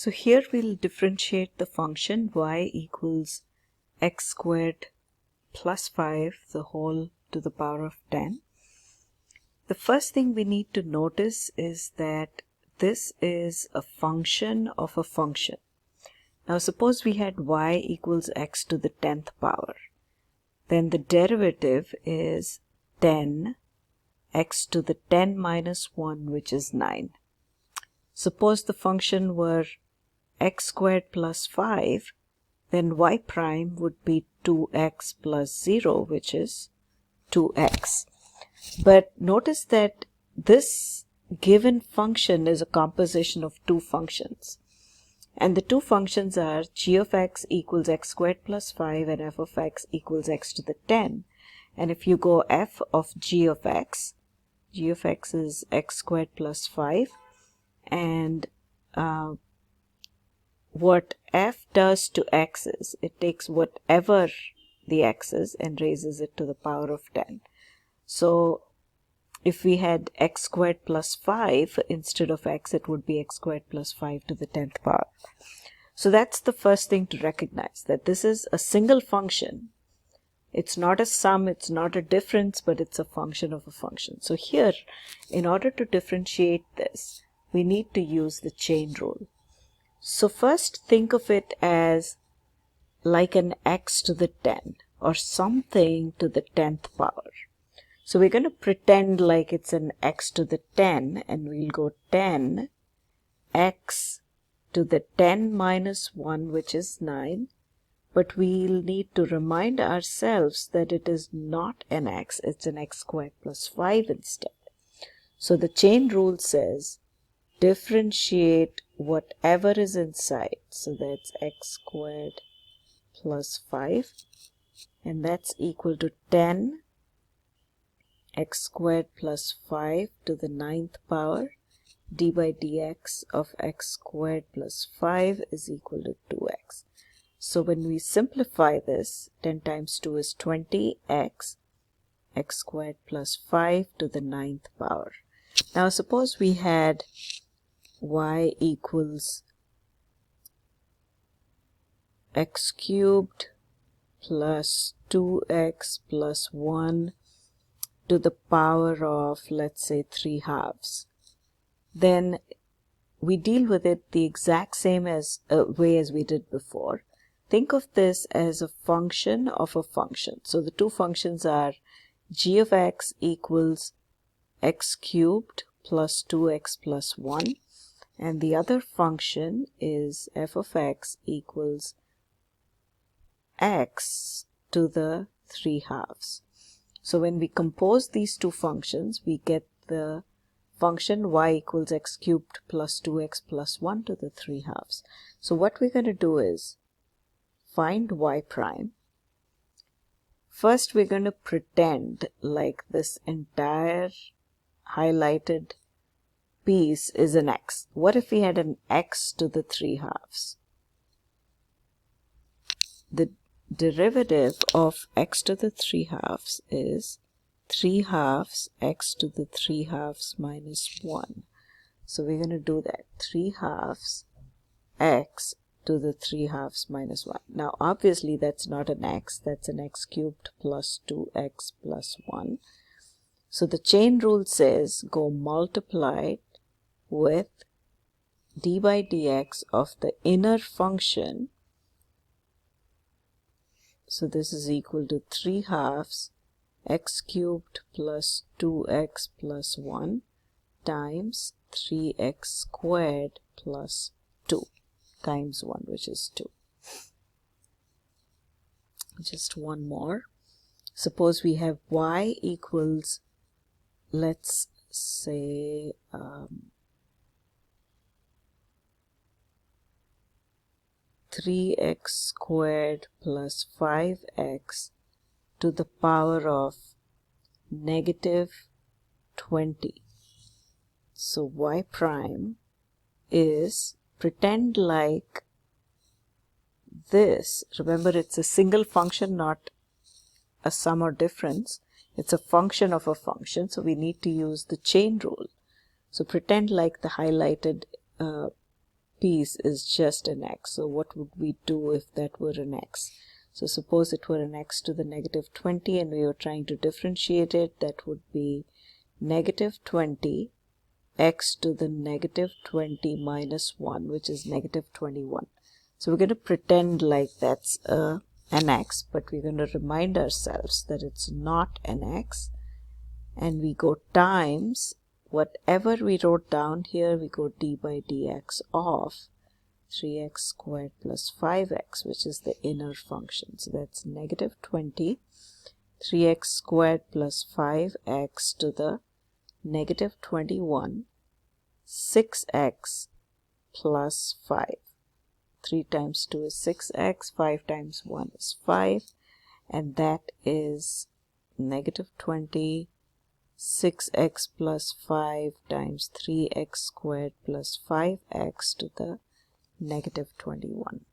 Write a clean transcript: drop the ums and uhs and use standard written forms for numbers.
So here we'll differentiate the function y equals x squared plus 5 the whole to the power of 10. The first thing we need to notice is that this is a function of a function. Now suppose we had y equals x to the 10th power. Then the derivative is 10 x to the 10 minus 1, which is 9. Suppose the function were x squared plus 5, then y prime would be 2x plus 0, which is 2x. But notice that this given function is a composition of two functions. And the two functions are g of x equals x squared plus 5 and f of x equals x to the 10. And if you go f of g of x is x squared plus 5. And what f does to x is it takes whatever the x is and raises it to the power of 10. So if we had x squared plus 5 instead of x, it would be x squared plus 5 to the 10th power. So that's the first thing to recognize, that this is a single function. It's not a sum, it's not a difference, but it's a function of a function. So here, in order to differentiate this, we need to use the chain rule. So first think of it as like an x to the 10 or something to the 10th power. So we're going to pretend like it's an x to the 10 and we'll go 10 x to the 10 minus 1, which is 9. But we'll need to remind ourselves that it is not an x, it's an x squared plus 5 instead. So the chain rule says differentiate whatever is inside. So that's x squared plus 5, and that's equal to 10 x squared plus 5 to the 9th power d by dx of x squared plus 5 is equal to 2x. So when we simplify this, 10 times 2 is 20x, x squared plus 5 to the 9th power. Now suppose we had y equals x cubed plus 2x plus 1 to the power of, let's say, 3 halves. Then we deal with it the exact same way as we did before. Think of this as a function of a function. So the two functions are g of x equals x cubed plus 2x plus 1, and the other function is f of x equals x to the 3 halves. So when we compose these two functions, we get the function y equals x cubed plus 2x plus 1 to the 3 halves. So what we're going to do is find y prime. First we're going to pretend like this entire highlighted piece is an x. What if we had an x to the 3 halves? The derivative of x to the 3 halves is 3 halves x to the 3 halves minus 1. So we're going to do that. 3 halves x to the 3 halves minus 1. Now obviously that's not an x, that's an x cubed plus 2x plus 1. So the chain rule says go multiply it with d by dx of the inner function. So this is equal to 3 halves x cubed plus 2x plus 1 times 3x squared plus 2 times 1, which is 2. Just one more. Suppose we have y equals, let's say, 3x squared plus 5x to the power of negative 20. So y prime is, pretend like this. Remember, it's a single function, not a sum or difference. It's a function of a function, so we need to use the chain rule. So pretend like the highlighted piece is just an x. So what would we do if that were an x? So suppose it were an x to the negative 20 and we were trying to differentiate it. That would be negative 20 x to the negative 20 minus 1, which is negative 21. So we're going to pretend like that's an x, but we're going to remind ourselves that it's not an x. And we go times whatever we wrote down here, we go d by dx of 3x squared plus 5x, which is the inner function. So that's negative 20, 3x squared plus 5x to the negative 21, 6x plus 5. 3 times 2 is 6x, 5 times 1 is 5, and that is negative 20, 6x plus 5 times 3x squared plus 5x to the negative 21.